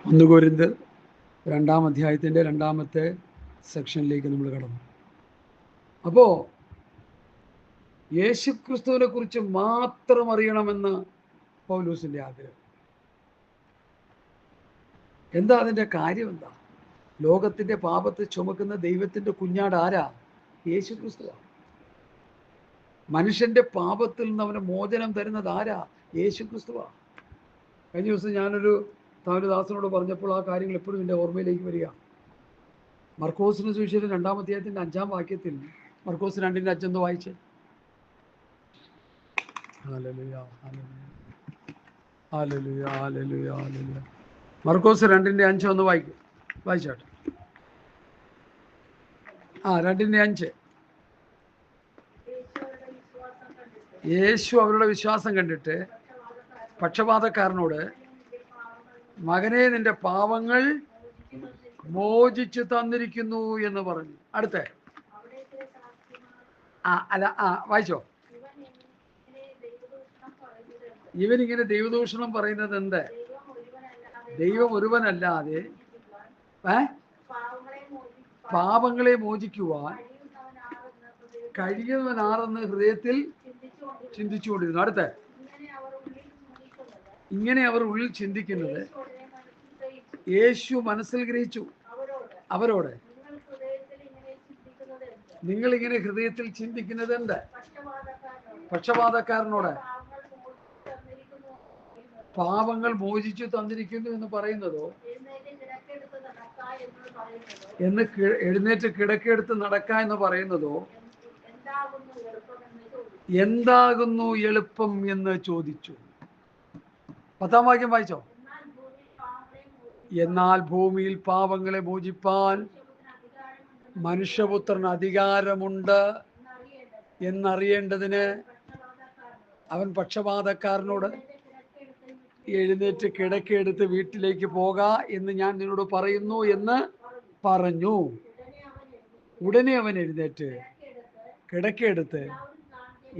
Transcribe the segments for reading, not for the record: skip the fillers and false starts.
1 കൊരിന്ത്യർ 2-ാം അധ്യായത്തിൻ്റെ 2-ാമത്തെ സെക്ഷനിലേക്ക് നമ്മൾ കടന്നു. അപ്പോൾ യേശുക്രിസ്തുവിനെ കുറിച്ച് മാത്രം അറിയണമെന്ന് പൗലോസിൻ്റെ ആഗ്രഹം. എന്താ അതിൻ്റെ കാര്യം? എന്താ? ലോകത്തിൻ്റെ പാപത്തെ ചുമക്കുന്ന ദൈവത്തിൻ്റെ കുഞ്ഞാട് ആരാ? യേശുക്രിസ്തുവാണ്. മനുഷ്യൻ്റെ പാപത്തിൽ നിന്ന് അവന് മോചനം തരുന്നത് ആരാ? യേശുക്രിസ്തുവാണ്. കഴിഞ്ഞ ദിവസം ഞാനൊരു ദാസനോട് പറഞ്ഞപ്പോൾ ആ കാര്യങ്ങൾ എപ്പോഴും എൻ്റെ ഓർമ്മയിലേക്ക് വരിക. മർക്കോസിന് സുവിശേഷം 2-ാം അധ്യായത്തിൻ്റെ 5-ാം വാക്യത്തിൽ മർക്കോസ് 2:5 വായിച്ചേ. Hallelujah, hallelujah, hallelujah, hallelujah, hallelujah. മർക്കോസ് 2:5 ഒന്ന് വായിച്ചാട്ടെ. 2:5. യേശു അവരുടെ വിശ്വാസം കണ്ടിട്ട് പക്ഷപാതക്കാരനോട്, മകനെ, നിന്റെ പാവങ്ങൾ മോചിച്ചു തന്നിരിക്കുന്നു എന്ന് പറഞ്ഞു. അടുത്ത വായിച്ചോ. ഇവനിങ്ങനെ ദൈവദൂഷണം പറയുന്നത് എന്ത്? ദൈവം ഒരുവനല്ലാതെ പാപങ്ങളെ മോചിക്കുവാൻ കഴിയുന്നവനാണെന്ന് ഹൃദയത്തിൽ ചിന്തിച്ചുകൊണ്ടിരുന്നു. അടുത്ത, ഇങ്ങനെ അവർ ഉള്ളിൽ ചിന്തിക്കുന്നത് യേശു മനസ്സിൽ ഗ്രഹിച്ചു. അവരോട്, നിങ്ങൾ ഇങ്ങനെ ഹൃദയത്തിൽ ചിന്തിക്കുന്നത് എന്ത്? പക്ഷപാതക്കാരനോട് പാപങ്ങൾ മോചിച്ചു തന്നിരിക്കുന്നു എന്ന് പറയുന്നതോ, എഴുന്നേറ്റ് കിടക്കെടുത്ത് നടക്ക എന്ന് പറയുന്നതോ എന്താകുന്നു എളുപ്പം എന്ന് ചോദിച്ചു. 10-ാം വാക്യം വായിച്ചോ. എന്നാൽ ഭൂമിയിൽ പാപങ്ങളെ മോചിപ്പാൻ മനുഷ്യപുത്രന് അധികാരമുണ്ട് എന്നറിയേണ്ടതിന് അവൻ പക്ഷപാതക്കാരനോട്, എഴുന്നേറ്റ് കിടക്കെടുത്ത് വീട്ടിലേക്ക് പോക എന്ന് ഞാൻ നിന്നോട് പറയുന്നു എന്ന് പറഞ്ഞു. ഉടനെ അവൻ എഴുന്നേറ്റ് കിടക്കെടുത്ത്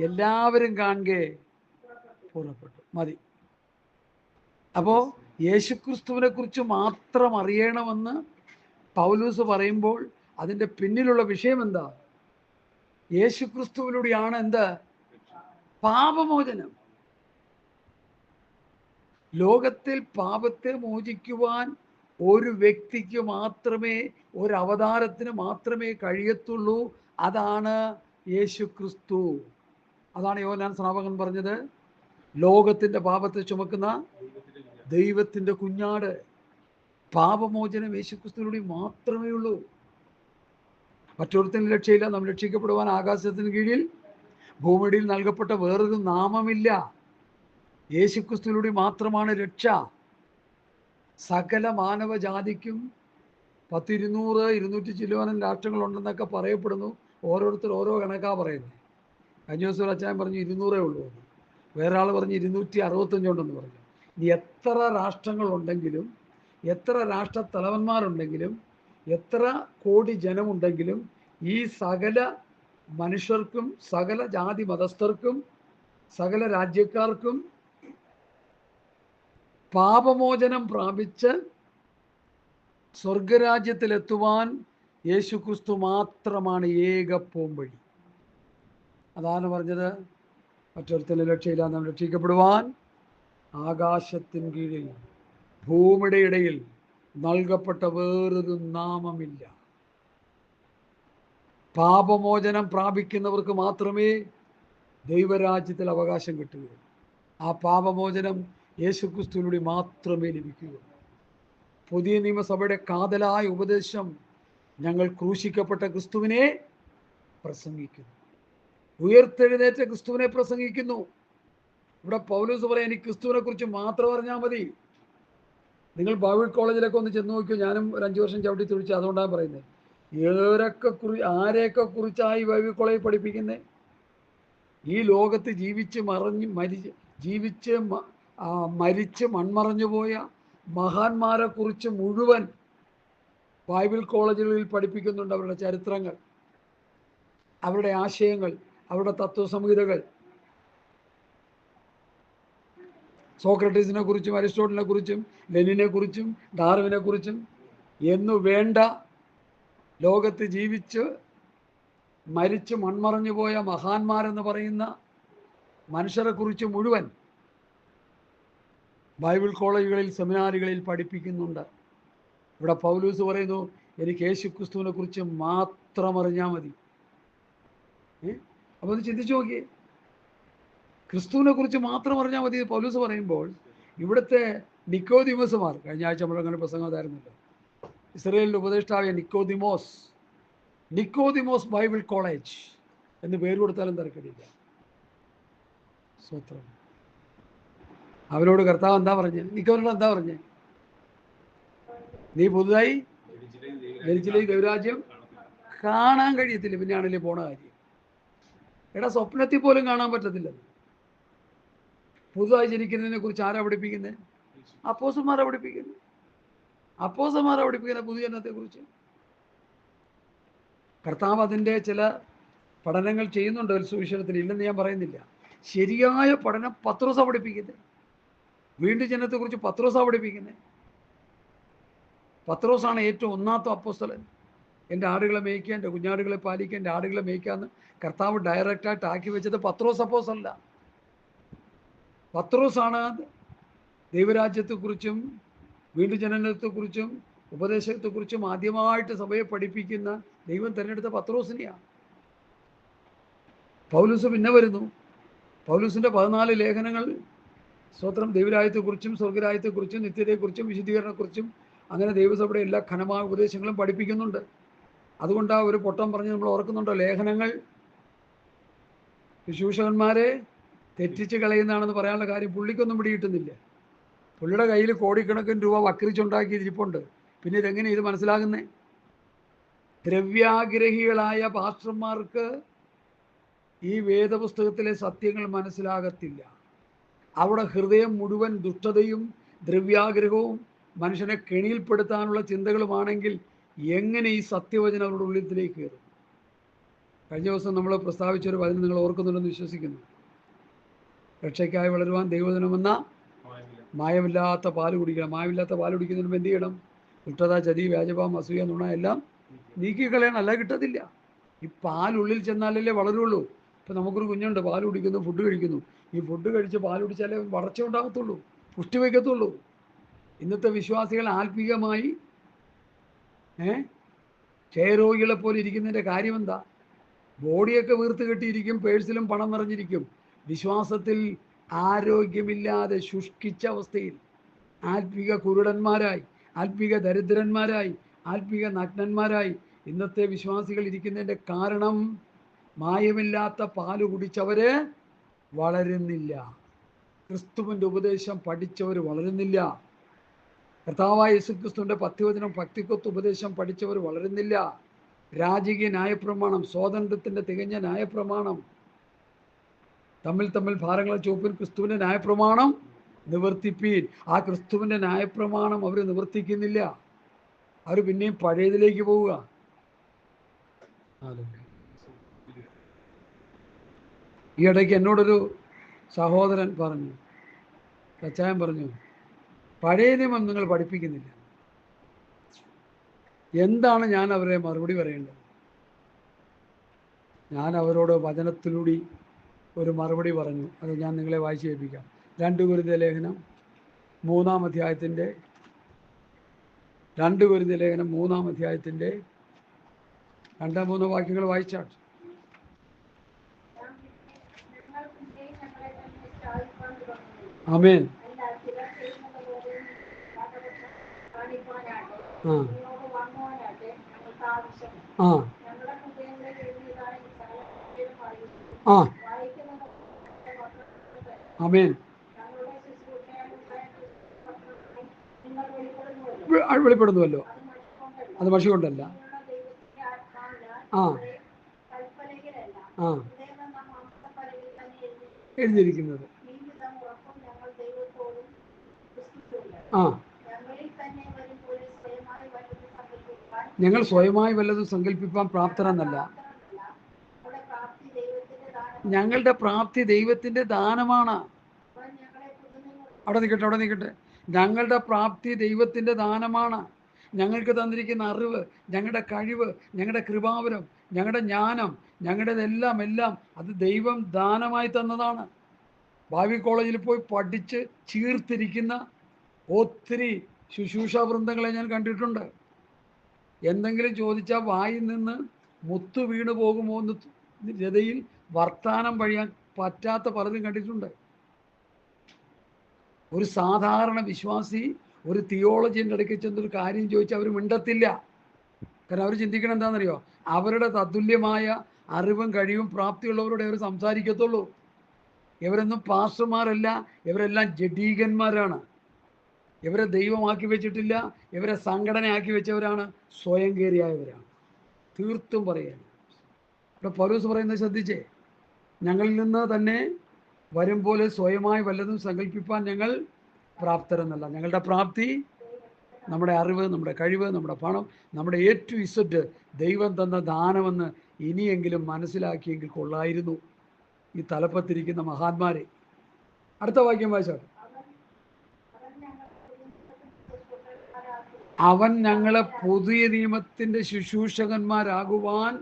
എല്ലാവരും കാണുകെ പുറപ്പെട്ടു. മതി. അപ്പോൾ യേശുക്രിസ്തുവിനെ കുറിച്ച് മാത്രം അറിയണമെന്ന് പൗലോസ് പറയുമ്പോൾ അതിൻ്റെ പിന്നിലുള്ള വിഷയം എന്താ? യേശുക്രിസ്തുവിലൂടെയാണ് എന്ത്? പാപമോചനം. ലോകത്തിൽ പാപത്തെ മോചിക്കുവാൻ ഒരു വ്യക്തിക്ക് മാത്രമേ, ഒരു അവതാരത്തിന് മാത്രമേ കഴിയത്തുള്ളൂ. അതാണ് യേശുക്രിസ്തു. അതാണ് യോഹന്നാൻ സ്നാപകൻ പറഞ്ഞത്, ലോകത്തിൻ്റെ പാപത്തെ ചുമക്കുന്ന ദൈവത്തിൻ്റെ കുഞ്ഞാട്. പാപമോചനം യേശുക്രിസ്തുവിലൂടെ മാത്രമേ ഉള്ളൂ. മറ്റൊരുത്തിന് രക്ഷയില്ല. നാം രക്ഷിക്കപ്പെടുവാൻ ആകാശത്തിന് കീഴിൽ ഭൂമിയിൽ നൽകപ്പെട്ട വേറൊരു നാമമില്ല. യേശുക്രിസ്തുവിലൂടെ മാത്രമാണ് രക്ഷ. സകല മാനവജാതിക്കും 200-200 ചില്ലുവാനും രാഷ്ട്രങ്ങളുണ്ടെന്നൊക്കെ പറയപ്പെടുന്നു. ഓരോരുത്തർ ഓരോ കണക്കാ പറയുന്നത്. കഴിഞ്ഞ ദിവസം അച്ചായൻ പറഞ്ഞു 200 ഉള്ളൂ, വേറെ ആൾ പറഞ്ഞു 265 ഉണ്ടെന്ന് പറഞ്ഞു. എത്ര രാഷ്ട്രങ്ങളുണ്ടെങ്കിലും, എത്ര രാഷ്ട്രത്തലവന്മാരുണ്ടെങ്കിലും, എത്ര കോടി ജനമുണ്ടെങ്കിലും, ഈ സകല മനുഷ്യർക്കും, സകല ജാതി മതസ്ഥർക്കും, സകല രാജ്യക്കാർക്കും പാപമോചനം പ്രാപിച്ച് സ്വർഗരാജ്യത്തിലെത്തുവാൻ യേശുക്രിസ്തു മാത്രമാണ് ഏക പോംവഴി. അതാണ് പറഞ്ഞത്, മറ്റൊരുത്തൻ്റെ രക്ഷയില്ല. നാം രക്ഷിക്കപ്പെടുവാൻ ആകാശത്തിന് കീഴിൽ ഭൂമിയുടെ ഇടയിൽ നൽകപ്പെട്ട വേറൊരു നാമമില്ല. പാപമോചനം പ്രാപിക്കുന്നവർക്ക് മാത്രമേ ദൈവരാജ്യത്തിൽ അവകാശം കിട്ടുകയുള്ളൂ. ആ പാപമോചനം യേശുക്രിസ്തുവിലൂടെ മാത്രമേ ലഭിക്കുകയുള്ളൂ. പുതിയ നിയമസഭയുടെ കാതലായ ഉപദേശം ഞങ്ങൾ ക്രൂശിക്കപ്പെട്ട ക്രിസ്തുവിനെ പ്രസംഗിക്കുന്നു, ഉയർത്തെഴുന്നേറ്റ ക്രിസ്തുവിനെ പ്രസംഗിക്കുന്നു. ഇവിടെ പൗലോസ് പറയാൻ, എനിക്ക് ക്രിസ്തുവിനെ കുറിച്ച് മാത്രം അറിഞ്ഞാൽ മതി. നിങ്ങൾ ബൈബിൾ കോളേജിലൊക്കെ ഒന്ന് ചെന്ന് നോക്കിയോ. ഞാനും ഒരു 5 വർഷം ചവിട്ടി തുടിച്ചു. അതുകൊണ്ടാണ് പറയുന്നത്, ആരെയൊക്കെ കുറിച്ചായി ബൈബിൾ കോളേജ് പഠിപ്പിക്കുന്നത്? ഈ ലോകത്ത് മരിച്ച് മൺമറഞ്ഞു പോയ മഹാന്മാരെ കുറിച്ച് മുഴുവൻ ബൈബിൾ കോളേജുകളിൽ പഠിപ്പിക്കുന്നുണ്ട്. അവരുടെ ചരിത്രങ്ങൾ, അവരുടെ ആശയങ്ങൾ, അവരുടെ തത്വസംഹിതകൾ. സോക്രട്ടീസിനെ കുറിച്ചും അരിസ്റ്റോട്ടലിനെ കുറിച്ചും ലെനിനെ കുറിച്ചും ഡാർവിനെ കുറിച്ചും എന്നു വേണ്ട ലോകത്ത് ജീവിച്ച് മരിച്ച് മൺമറഞ്ഞു പോയ മഹാന്മാരെന്ന് പറയുന്ന മനുഷ്യരെ കുറിച്ച് മുഴുവൻ ബൈബിൾ കോളേജുകളിൽ സെമിനാറുകളിൽ പഠിപ്പിക്കുന്നുണ്ട്. ഇവിടെ പൗലൂസ് പറയുന്നു, എനിക്ക് യേശുക്രിസ്തുവിനെ കുറിച്ച് മാത്രം അറിഞ്ഞാൽ മതി. അപ്പോൾ ഒന്ന് ചിന്തിച്ചു നോക്കിയേ, ക്രിസ്തുവിനെ കുറിച്ച് മാത്രം അറിഞ്ഞാൽ മതി പൗലൂസ് പറയുമ്പോൾ, ഇവിടുത്തെ നിക്കോദിമോസുമാർ, കഴിഞ്ഞ ആഴ്ച നമ്മളങ്ങനെ പ്രസംഗം അതായിരുന്നല്ലോ, ഇസ്രായേലിൻ്റെ ഉപദേഷ്ടാവായ നിക്കോദിമോസ് ബൈബിൾ കോളേജ് എന്ന് പേര് കൊടുത്താലും തിരക്കടില്ല. സ്വത്രം. അവരോട് കർത്താവ് എന്താ പറഞ്ഞത്? നിക്കോദിനോട് എന്താ പറഞ്ഞത്? നീ പുതുതായി ജനിച്ചില്ലേ ദൈവരാജ്യം കാണാൻ കഴിയത്തില്ല, പിന്നെയാണല്ലേ പോണ കാര്യം. എടാ, സ്വപ്നത്തിൽ പോലും കാണാൻ പറ്റത്തില്ല. പുതുതായി ജനിക്കുന്നതിനെ കുറിച്ച് ആരാ പഠിപ്പിക്കുന്നത്? അപ്പോസ്തലന്മാരാ പഠിപ്പിക്കുന്നത്. പുതുജനത്തെ കുറിച്ച് കർത്താവ് അതിൻ്റെ ചില പഠനങ്ങൾ ചെയ്യുന്നുണ്ട് സുവിശേഷത്തിൽ, ഇല്ലെന്ന് ഞാൻ പറയുന്നില്ല. ശരിയായ പഠനം പത്രോസാ പഠിപ്പിക്കുന്നത്. വീണ്ടും ജനത്തെക്കുറിച്ച് പത്രോസാ പഠിപ്പിക്കുന്നത്. പത്രോസാണ് ഏറ്റവും ഒന്നാമത്തെ അപ്പോസ്തലൻ. എൻ്റെ ആടുകളെ മേയ്ക്കുക, എൻ്റെ കുഞ്ഞാടുകളെ പാലിക്കുക, എൻ്റെ ആടുകളെ മേയ്ക്കാന്ന് കർത്താവ് ഡയറക്റ്റായിട്ട് ആക്കി വെച്ചത് പത്രോസ് അപ്പോസ്തലനല്ല. പത്രോസാണ് ദൈവരാജ്യത്തെക്കുറിച്ചും വീണ്ടും ജനനത്തെക്കുറിച്ചും ഉപദേശത്തെക്കുറിച്ചും ആദ്യമായിട്ട് സഭയെ പഠിപ്പിക്കുന്ന ദൈവം തിരഞ്ഞെടുത്ത പത്രോസിനെയാണ്. പൗലൂസ് പിന്നെ വരുന്നു. പൗലൂസിൻ്റെ 14 ലേഖനങ്ങൾ സ്വത്രം ദൈവരാജ്യത്തെക്കുറിച്ചും സ്വർഗരാജ്യത്തെക്കുറിച്ചും നിത്യതയെക്കുറിച്ചും വിശുദ്ധീകരണത്തെക്കുറിച്ചും അങ്ങനെ ദൈവസഭയുടെ എല്ലാ ഘനമായ ഉപദേശങ്ങളും പഠിപ്പിക്കുന്നുണ്ട്. അതുകൊണ്ട് ആ ഒരു പൊട്ടം പറഞ്ഞ് നമ്മൾ ഓർക്കുന്നുണ്ടോ, ലേഖനങ്ങൾ ശുശ്രൂഷകന്മാരെ തെറ്റിച്ച് കളയുന്നതാണെന്ന് പറയാനുള്ള കാര്യം പുള്ളിക്കൊന്നും പിടികിട്ടുന്നില്ല. പുള്ളിയുടെ കയ്യിൽ കോടിക്കണക്കിന് രൂപ വക്രിച്ചുണ്ടാക്കി ഇരിപ്പുണ്ട്. പിന്നെ ഇതെങ്ങനെ ഇത് മനസ്സിലാകുന്നേ? ദ്രവ്യാഗ്രഹികളായ പാസ്റ്റർമാർക്ക് ഈ വേദപുസ്തകത്തിലെ സത്യങ്ങൾ മനസ്സിലാകത്തില്ല. അവിടെ ഹൃദയം മുഴുവൻ ദുഷ്ടതയും ദ്രവ്യാഗ്രഹവും മനുഷ്യനെ കെണിയിൽപ്പെടുത്താനുള്ള ചിന്തകളുമാണെങ്കിൽ എങ്ങനെ ഈ സത്യവചനം അവരുടെ ഉള്ളിലേക്ക് കയറും? കഴിഞ്ഞ ദിവസം നമ്മൾ പ്രസ്താവിച്ചൊരു വചനം നിങ്ങൾ ഓർക്കുന്നുണ്ടെന്ന് വിശ്വസിക്കുന്നു. രക്ഷയ്ക്കായി വളരുവാൻ ദൈവവചനമെന്ന മായമില്ലാത്ത പാല് കുടിക്കണം. മായമില്ലാത്ത പാല് കുടിക്കുന്നതിന് എന്ത് ചെയ്യണം? ദുഷ്ടത, ചതി, വ്യാജഭാവം, അസൂയ, നുണ എല്ലാം നീക്കിക്കളയണം, അല്ല കിട്ടത്തില്ല. ഈ പാലുള്ളിൽ ചെന്നാലല്ലേ വളരുള്ളൂ. ഇപ്പം നമുക്കൊരു കുഞ്ഞുണ്ട്, പാല് കുടിക്കുന്നു, ഫുഡ് കഴിക്കുന്നു. ഈ ഫുഡ് കഴിച്ച് പാല് കുടിച്ചാലേ വളർച്ച ഉണ്ടാകത്തുള്ളൂ, പുഷ്ടി വയ്ക്കത്തുള്ളൂ. ഇന്നത്തെ വിശ്വാസികൾ ആത്മീകമായി ക്ഷയരോഗികളെ പോലെ ഇരിക്കുന്നതിൻ്റെ കാര്യം എന്താ? ബോഡിയൊക്കെ വീർത്ത് കെട്ടിയിരിക്കും, പേഴ്സിലും പണം നിറഞ്ഞിരിക്കും. വിശ്വാസത്തിൽ ആരോഗ്യമില്ലാതെ ശുഷ്കിച്ച അവസ്ഥയിൽ ആത്മീക കുരുടന്മാരായി, ആത്മീക ദരിദ്രന്മാരായി, ആത്മീക നഗ്നന്മാരായി ഇന്നത്തെ വിശ്വാസികൾ ഇരിക്കുന്നതിൻ്റെ കാരണം മായമില്ലാത്ത പാല് കുടിച്ചവര് വളരുന്നില്ല. ക്രിസ്തുവിൻ്റെ ഉപദേശം പഠിച്ചവർ വളരുന്നില്ല. കർത്താവായ യേശുക്രിസ്തുവിൻ്റെ പത്യവചനം, ഭക്തിക്കൊത്ത് ഉപദേശം പഠിച്ചവർ വളരുന്നില്ല. രാജകീയ ന്യായപ്രമാണം, സ്വാതന്ത്ര്യത്തിൻ്റെ തികഞ്ഞ ന്യായപ്രമാണം, തമ്മിൽ ഭാരങ്ങളെ ചുവപ്പിൻ, ക്രിസ്തുവിൻ്റെ ന്യായപ്രമാണം നിവർത്തിപ്പീൻ. ആ ക്രിസ്തുവിൻ്റെ ന്യായപ്രമാണം അവർ നിവർത്തിക്കുന്നില്ല. അവർ പിന്നെയും പഴയതിലേക്ക് പോവുക. ഈ ഇടയ്ക്ക് എന്നോടൊരു സഹോദരൻ പറഞ്ഞു, കച്ചായൻ പറഞ്ഞു, പഴയ നിയമം നിങ്ങൾ പഠിപ്പിക്കുന്നില്ല. എന്താണ് ഞാൻ അവരെ മറുപടി പറയേണ്ടത്? ഞാൻ അവരോട് വചനത്തിലൂടെ ഒരു മറുപടി പറഞ്ഞു. അത് ഞാൻ നിങ്ങളെ വായിച്ച് കേൾപ്പിക്കാം. 2 കൊരിന്ത്യർ ലേഖനം 3-ാം അധ്യായത്തിൻ്റെ 2 കൊരിന്ത്യർ ലേഖനം 3-ാം അധ്യായത്തിൻ്റെ 2-3 വാക്യങ്ങൾ വായിച്ചാട്ട്. ആമേൻ. ആമേൻ. വെളിപ്പെടുന്നുവല്ലോ, അത് മഷി കൊണ്ടല്ല. എഴുതിയിരിക്കുന്നത് ഞങ്ങൾ സ്വയമായി വല്ലതും സങ്കല്പിക്കാൻ പ്രാപ്തരെന്നല്ല, ഞങ്ങളുടെ പ്രാപ്തി ദൈവത്തിൻ്റെ ദാനമാണ്. അവിടെ നിൽക്കട്ടെ. ഞങ്ങളുടെ പ്രാപ്തി ദൈവത്തിൻ്റെ ദാനമാണ്. ഞങ്ങൾക്ക് തന്നിരിക്കുന്ന അറിവ്, ഞങ്ങളുടെ കഴിവ്, ഞങ്ങളുടെ കൃപാവരം, ഞങ്ങളുടെ ജ്ഞാനം, ഞങ്ങളുടെതെല്ലാം എല്ലാം അത് ദൈവം ദാനമായി തന്നതാണ്. ഭാവി കോളേജിൽ പോയി പഠിച്ച് ചീർത്തിരിക്കുന്ന ഒത്തിരി ശുശ്രൂഷാ വൃന്ദങ്ങളെ ഞാൻ കണ്ടിട്ടുണ്ട്. എന്തെങ്കിലും ചോദിച്ചാൽ വായിൽ നിന്ന് മുത്തു വീണു പോകുമോ എന്ന് രതയിൽ വർത്താനം കഴിയാൻ പറ്റാത്ത പലതും കണ്ടിട്ടുണ്ട്. ഒരു സാധാരണ വിശ്വാസി ഒരു തിയോളജിൻ്റെ ഇടയ്ക്ക് ചെന്നൊരു കാര്യം ചോദിച്ചാൽ അവർ മിണ്ടത്തില്ല. കാരണം അവർ ചിന്തിക്കണം എന്താണെന്നറിയോ, അവരുടെ തത്തുല്യമായ അറിവും കഴിവും പ്രാപ്തിയുള്ളവരോടെ അവർ സംസാരിക്കത്തുള്ളൂ. ഇവരൊന്നും പാസ്റ്റർമാരല്ല, ഇവരെല്ലാം ജഡീകന്മാരാണ്. ഇവരെ ദൈവമാക്കി വെച്ചിട്ടില്ല, ഇവരെ സംഘടനയാക്കി വെച്ചവരാണ്, സ്വയം കയറിയായവരാണ്. തീർത്തും പറയുകയാണ്. ഇവിടെ പൗലോസ് പറയുന്നത് ശ്രദ്ധിച്ചേ, ഞങ്ങളിൽ നിന്ന് തന്നെ വരും പോലെ സ്വയമായി വല്ലതും സങ്കല്പിപ്പാൻ ഞങ്ങൾ പ്രാപ്തരെന്നല്ല. ഞങ്ങളുടെ പ്രാപ്തി, നമ്മുടെ അറിവ്, നമ്മുടെ കഴിവ്, നമ്മുടെ പണം, നമ്മുടെ A to Z ദൈവം തന്ന ദാനമെന്ന് ഇനിയെങ്കിലും മനസ്സിലാക്കിയെങ്കിൽ കൊള്ളായിരുന്നു ഈ തലപ്പത്തിരിക്കുന്ന മഹാന്മാരെ. അടുത്ത വാക്യം വായിച്ചാൽ, അവൻ ഞങ്ങളെ പുതിയ നിയമത്തിന്റെ ശുശ്രൂഷകന്മാരാകുവാൻ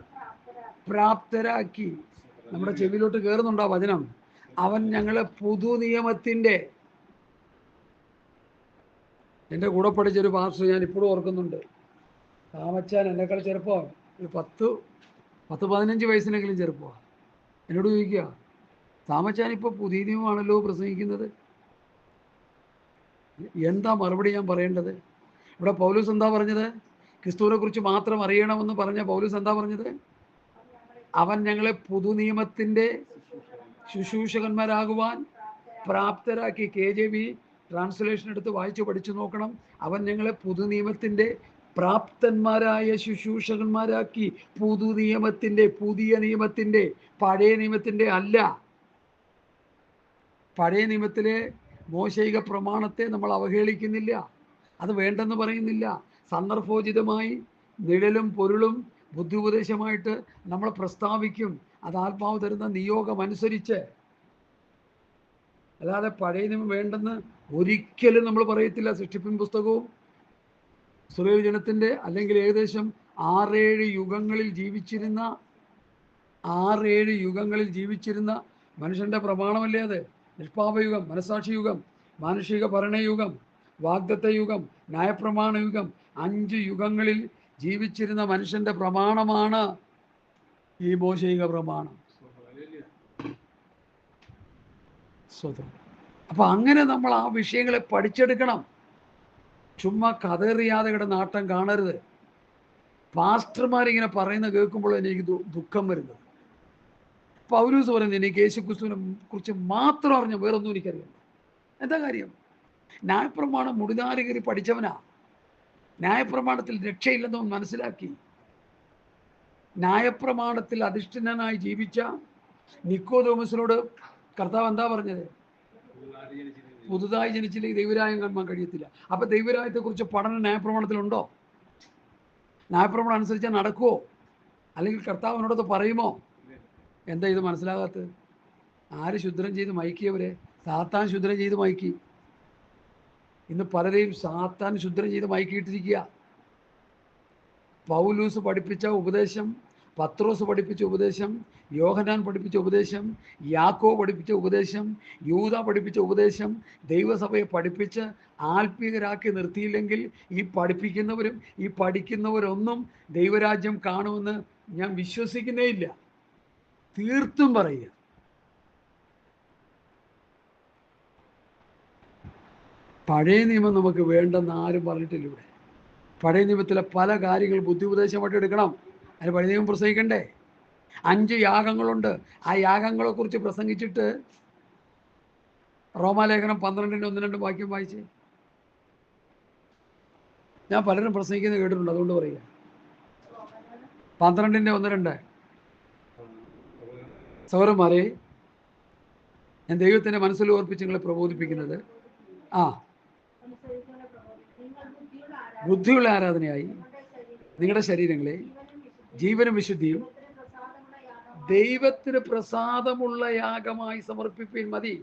പ്രാപ്തരാക്കി. നമ്മുടെ ചെവിയിലോട്ട് കയറുന്നുണ്ടോ വചനം? അവൻ ഞങ്ങളെ പുതു നിയമത്തിന്റെ. എൻ്റെ കൂടെ പഠിച്ചൊരു പാസ്റ്റർ ഞാൻ ഇപ്പോഴും ഓർക്കുന്നുണ്ട്. താമച്ചാൻ എന്നെക്കാൾ ചെറുപ്പമാണ്, ഒരു 10-15 വയസ്സിനെങ്കിലും ചെറുപ്പമാണ്. എന്നോട് ചോദിക്കുക, താമച്ചാൻ ഇപ്പോൾ പുതിയ നിയമമാണല്ലോ പ്രസംഗിക്കുന്നത്, എന്താ മറുപടി ഞാൻ പറയേണ്ടത്? ഇവിടെ പൗലോസ് എന്താ പറഞ്ഞത്? ക്രിസ്തുവിനെ കുറിച്ച് മാത്രം അറിയണമെന്ന് പറഞ്ഞ പൗലോസ് എന്താ പറഞ്ഞത്? അവൻ ഞങ്ങളെ പുതു നിയമത്തിന്റെ ശുശ്രൂഷകന്മാരാകുവാൻ പ്രാപ്തരാക്കി. KJV ട്രാൻസ്ലേഷൻ എടുത്ത് വായിച്ച് പഠിച്ചു നോക്കണം. അവൻ ഞങ്ങളെ പുതു നിയമത്തിന്റെ പ്രാപ്തന്മാരായ ശുശ്രൂഷകന്മാരാക്കി. പുതു നിയമത്തിന്റെ, പുതിയ നിയമത്തിന്റെ, പഴയ നിയമത്തിന്റെ അല്ല. പഴയ നിയമത്തിലെ മോശയിക പ്രമാണത്തെ നമ്മൾ അവഹേളിക്കുന്നില്ല, അത് വേണ്ടെന്ന് പറയുന്നില്ല. സന്ദർഭോചിതമായി നിഴലും പൊരുളും ബുദ്ധിപദേശമായിട്ട് നമ്മൾ പ്രസ്താവിക്കും, അത് ആത്മാവ് തരുന്ന നിയോഗം അനുസരിച്ച്. അല്ലാതെ പഴയ നിയമം വേണ്ടെന്ന് ഒരിക്കലും നമ്മൾ പറയത്തില്ല. സൃഷ്ടിപ്പിൻ പുസ്തകവും ഇസ്രായേൽ ജനത്തിൻ്റെ അല്ലെങ്കിൽ ഏകദേശം 6-7 യുഗങ്ങളിൽ ജീവിച്ചിരുന്ന മനുഷ്യൻ്റെ പ്രമാണമല്ലേ അത്? നിഷ്പാപയുഗം, മനസാക്ഷി യുഗം, മാനുഷിക ഭരണയുഗം, വാഗ്ദത്ത യുഗം, ന്യായപ്രമാണ യുഗം, 5 യുഗങ്ങളിൽ ജീവിച്ചിരുന്ന മനുഷ്യന്റെ പ്രമാണമാണ് ഈ മോശയിക പ്രമാണം. അപ്പൊ അങ്ങനെ നമ്മൾ ആ വിഷയങ്ങളെ പഠിച്ചെടുക്കണം. ചുമ്മാ കതറിയാതെ കിടന്ന ആട്ടം കാണരുത്. പാസ്റ്റർമാരിങ്ങനെ പറയുന്ന കേൾക്കുമ്പോൾ എനിക്ക് ദുഃഖം വരുന്നത്. പൗലോസ് പറയുന്നത്, എനിക്ക് യേശുക്രിസ്തുവിനെ കുറിച്ച് മാത്രം അറിഞ്ഞ, വേറൊന്നും എനിക്കറിയാം. എന്താ കാര്യം? ന്യായപ്രമാണം മുടിനാരി കയറി പഠിച്ചവനാ. ന്യായപ്രമാണത്തിൽ രക്ഷയില്ലെന്ന് മനസ്സിലാക്കി. ന്യായപ്രമാണത്തിൽ അധിഷ്ഠിതനായി ജീവിച്ച നിക്കോദോമസിനോട് കർത്താവ് എന്താ പറഞ്ഞത്? പുതുതായി ജനിച്ചില്ലെങ്കിൽ ദൈവരായം കാണാൻ കഴിയത്തില്ല. അപ്പൊ ദൈവരായത്തെ കുറിച്ച് പഠനം ന്യായപ്രമാണത്തിലുണ്ടോ? ന്യായപ്രമാണം അനുസരിച്ചാൽ നടക്കുമോ? അല്ലെങ്കിൽ കർത്താവിനോടത് പറയുമോ? എന്താ ഇത് മനസ്സിലാകാത്തത്? ആര് ശുദ്രം ചെയ്ത് മയക്കിയവരെ? സാത്താൻ ശുദ്രം ചെയ്ത് മയക്കി. ഇന്ന് പലരെയും സാത്താൻ ശുദ്രം ചെയ്ത് മയക്കിയിട്ടിരിക്കുക. പൗലൂസ് പഠിപ്പിച്ച ഉപദേശം, പത്രോസ് പഠിപ്പിച്ച ഉപദേശം, യോഹന്നാൻ പഠിപ്പിച്ച ഉപദേശം, യാക്കോബ് പഠിപ്പിച്ച ഉപദേശം, യൂദ പഠിപ്പിച്ച ഉപദേശം ദൈവസഭയെ പഠിപ്പിച്ച് ആത്മീയരാക്കി നിർത്തിയില്ലെങ്കിൽ ഈ പഠിപ്പിക്കുന്നവരും ഈ പഠിക്കുന്നവരൊന്നും ദൈവരാജ്യം കാണുമെന്ന് ഞാൻ വിശ്വസിക്കുന്നേ ഇല്ല. തീർത്തും പറയുക. പഴയ നിയമം നമുക്ക് വേണ്ടെന്ന് ആരും പറഞ്ഞിട്ടില്ല ഇവിടെ. പഴയ നിയമത്തിലെ പല കാര്യങ്ങൾ ബുദ്ധി ഉപദേശമായിട്ട് എടുക്കണം. അതിന് പഴയ നിയമം പ്രസംഗിക്കണ്ടേ? 5 യാഗങ്ങളുണ്ട്. ആ യാഗങ്ങളെ കുറിച്ച് പ്രസംഗിച്ചിട്ട് റോമാലേഖനം 12:1-2 വാക്യം വായിച്ച്. ഞാൻ പലരും പ്രസംഗിക്കുന്നത് കേട്ടിട്ടുണ്ട്, അതുകൊണ്ട് പറയുക. 12:1-2. സഹോദരന്മാരെ, ഞാൻ ദൈവത്തിൻ്റെ മനസ്സിൽ ഓർപ്പിച്ച് നിങ്ങളെ പ്രബോധിപ്പിക്കുന്നത്, ബുദ്ധിയുള്ള ആരാധനയായി നിങ്ങളുടെ ശരീരങ്ങളെ ജീവനും വിശുദ്ധിയും ദൈവത്തിന് പ്രസാദമുള്ള യാഗമായി സമർപ്പിപ്പിൻ. മതി.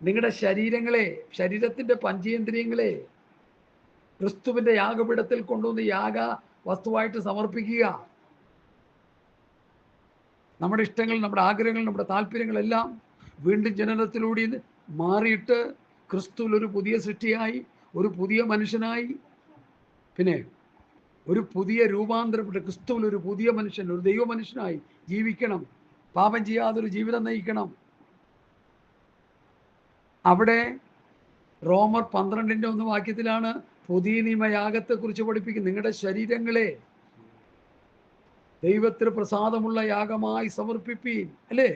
നിങ്ങളുടെ ശരീരങ്ങളെ, ശരീരത്തിൻ്റെ പഞ്ചേന്ദ്രിയങ്ങളെ ക്രിസ്തുവിൻ്റെ യാഗപീഠത്തിൽ കൊണ്ടുവന്ന് യാഗ വസ്തുവായിട്ട് സമർപ്പിക്കുക. നമ്മുടെ ഇഷ്ടങ്ങൾ, നമ്മുടെ ആഗ്രഹങ്ങൾ, നമ്മുടെ താല്പര്യങ്ങളെല്ലാം വീണ്ടും ജനനത്തിലൂടെ മാറിയിട്ട് ക്രിസ്തുവിൽ ഒരു പുതിയ സൃഷ്ടിയായി, ഒരു പുതിയ മനുഷ്യനായി, പിന്നെ ഒരു പുതിയ രൂപാന്തരപ്പെട്ട ക്രിസ്തുവിൽ ഒരു പുതിയ മനുഷ്യൻ, ഒരു ദൈവ മനുഷ്യനായി ജീവിക്കണം. പാപം ചെയ്യാതൊരു ജീവിതം നയിക്കണം. അവിടെ റോമർ 12:1 വാക്യത്തിലാണ് പുതിയ നിയമയാഗത്തെക്കുറിച്ച് പഠിപ്പിക്കുന്നത്. നിങ്ങളുടെ ശരീരങ്ങളെ ദൈവത്തിന് പ്രസാദമുള്ള യാഗമായി സമർപ്പിപ്പീൻ, അല്ലേ?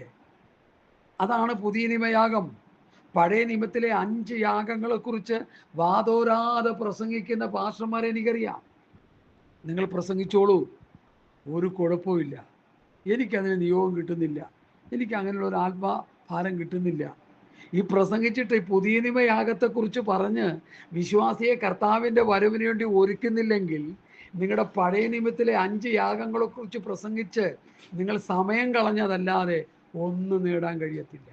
അതാണ് പുതിയ നിയമയാഗം. പഴയ നിയമത്തിലെ 5 യാഗങ്ങളെക്കുറിച്ച് വാതോരാതെ പ്രസംഗിക്കുന്ന പാസ്റ്റർമാരെ എനിക്കറിയാം. നിങ്ങൾ പ്രസംഗിച്ചോളൂ, ഒരു കുഴപ്പമില്ല. എനിക്കതിന് നിയോഗം കിട്ടുന്നില്ല, എനിക്ക് അങ്ങനെയുള്ള ഒരു ആത്മഭാരം കിട്ടുന്നില്ല. ഈ പ്രസംഗിച്ചിട്ട് ഈ പുതിയ നിയമയാഗത്തെക്കുറിച്ച് പറഞ്ഞ് വിശ്വാസിയെ കർത്താവിൻ്റെ വരവിന് വേണ്ടി ഒരുക്കുന്നില്ലെങ്കിൽ നിങ്ങളുടെ പഴയ നിയമത്തിലെ 5 യാഗങ്ങളെക്കുറിച്ച് പ്രസംഗിച്ച് നിങ്ങൾ സമയം കളഞ്ഞതല്ലാതെ ഒന്നും നേടാൻ കഴിയത്തില്ല.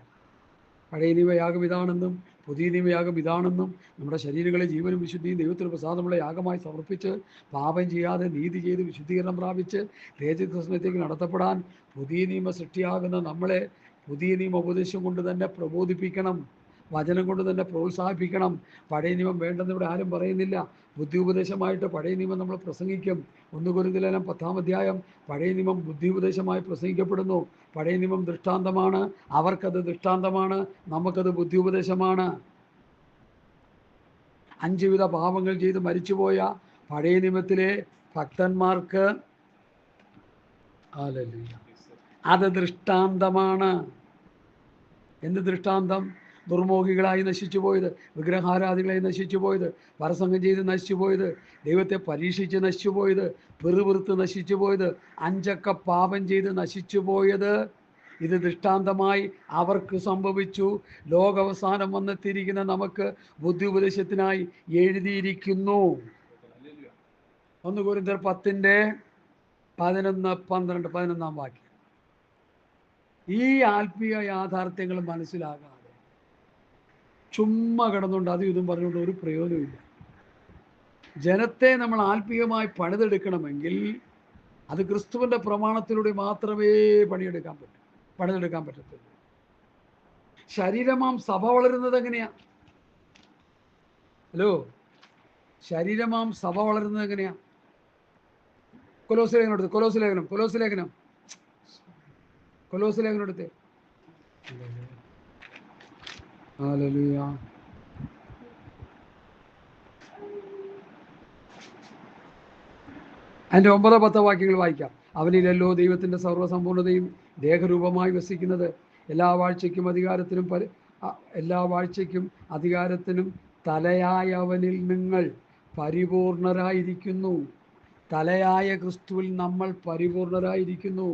പഴയ നിയമയാഗം ഇതാണെന്നും പുതിയ നിയമയാഗം ഇതാണെന്നും നമ്മുടെ ശരീരങ്ങളെ ജീവനും വിശുദ്ധിയും ദൈവത്തിന് പ്രസാദമുള്ള യാഗമായി സമർപ്പിച്ച് പാപം ചെയ്യാതെ നീതി ചെയ്ത് വിശുദ്ധീകരണം പ്രാപിച്ച് തേജസ്കൃഷ്ണത്തേക്ക് നടത്തപ്പെടാൻ പുതിയ നിയമ സൃഷ്ടിയാകുന്ന നമ്മളെ പുതിയ നിയമ ഉപദേശം കൊണ്ട് തന്നെ പ്രബോധിപ്പിക്കണം, വചനം കൊണ്ട് തന്നെ പ്രോത്സാഹിപ്പിക്കണം. പഴയ നിയമം വേണ്ടെന്ന് ഇവിടെ ആരും പറയുന്നില്ല. ബുദ്ധി ഉപദേശമായിട്ട് പഴയ നിയമം നമ്മൾ പ്രസംഗിക്കും. 1 കൊരിന്ത്യർ 10-ാം അധ്യായം പഴയ നിയമം ബുദ്ധി ഉപദേശമായി പ്രസംഗിക്കപ്പെടുന്നു. പഴയ നിയമം ദൃഷ്ടാന്തമാണ്, അവർക്കത് ദൃഷ്ടാന്തമാണ്, നമുക്കത് ബുദ്ധി ഉപദേശമാണ്. 5 വിധ പാപങ്ങൾ ചെയ്ത് മരിച്ചുപോയ പഴയ നിയമത്തിലെ ഭക്തന്മാർക്ക് അത് ദൃഷ്ടാന്തമാണ്. എന്ത് ദൃഷ്ടാന്തം? ദുർമോഹികളായി നശിച്ചു പോയത്, വിഗ്രഹാരാധികളായി നശിച്ചു പോയത്, പരസംഗം ചെയ്ത് നശിച്ചു പോയത്, ദൈവത്തെ പരീക്ഷിച്ച് നശിച്ചു പോയത്, പെറുപിറുത്ത് നശിച്ചു പോയത്, 5 പാപം ചെയ്ത് നശിച്ചു പോയത് ഇത് ദൃഷ്ടാന്തമായി അവർക്ക് സംഭവിച്ചു. ലോകാവസാനം വന്നെത്തിയിരിക്കുന്ന നമുക്ക് ബുദ്ധി ഉപദേശത്തിനായി എഴുതിയിരിക്കുന്നു. 1 കൊരിന്ത്യർ 10:11-12 വാക്യം. ഈ ആത്മീയ യാഥാർത്ഥ്യങ്ങൾ മനസ്സിലാകാതെ ചുമ്മാ കിടന്നുകൊണ്ട് അതും ഇതും പറഞ്ഞുകൊണ്ട് ഒരു പ്രയോജനമില്ല. ജനത്തെ നമ്മൾ ആത്മീയമായി പണിതെടുക്കണമെങ്കിൽ അത് ക്രിസ്തുവിൻ്റെ പ്രമാണത്തിലൂടെ മാത്രമേ പണിതെടുക്കാൻ പറ്റത്തുള്ളൂ. ശരീരമാം സഭ വളരുന്നത് എങ്ങനെയാ? ഹലോ, ശരീരമാം സഭ വളരുന്നത് എങ്ങനെയാ? കൊലോസ്യ ലേഖനം എടുത്തേ. ഹല്ലേലൂയ. അതിൻ്റെ 9-10 വാക്യങ്ങൾ വായിക്കാം. അവനിലല്ലോ ദൈവത്തിൻ്റെ സർവ്വസമ്പൂർണതയും ദേഹരൂപമായി വസിക്കുന്നത്. എല്ലാ വാഴ്ചയ്ക്കും അധികാരത്തിനും തലയായ അവനിൽ നിങ്ങൾ പരിപൂർണരായിരിക്കുന്നു. തലയായ ക്രിസ്തുവിൽ നമ്മൾ പരിപൂർണരായിരിക്കുന്നു.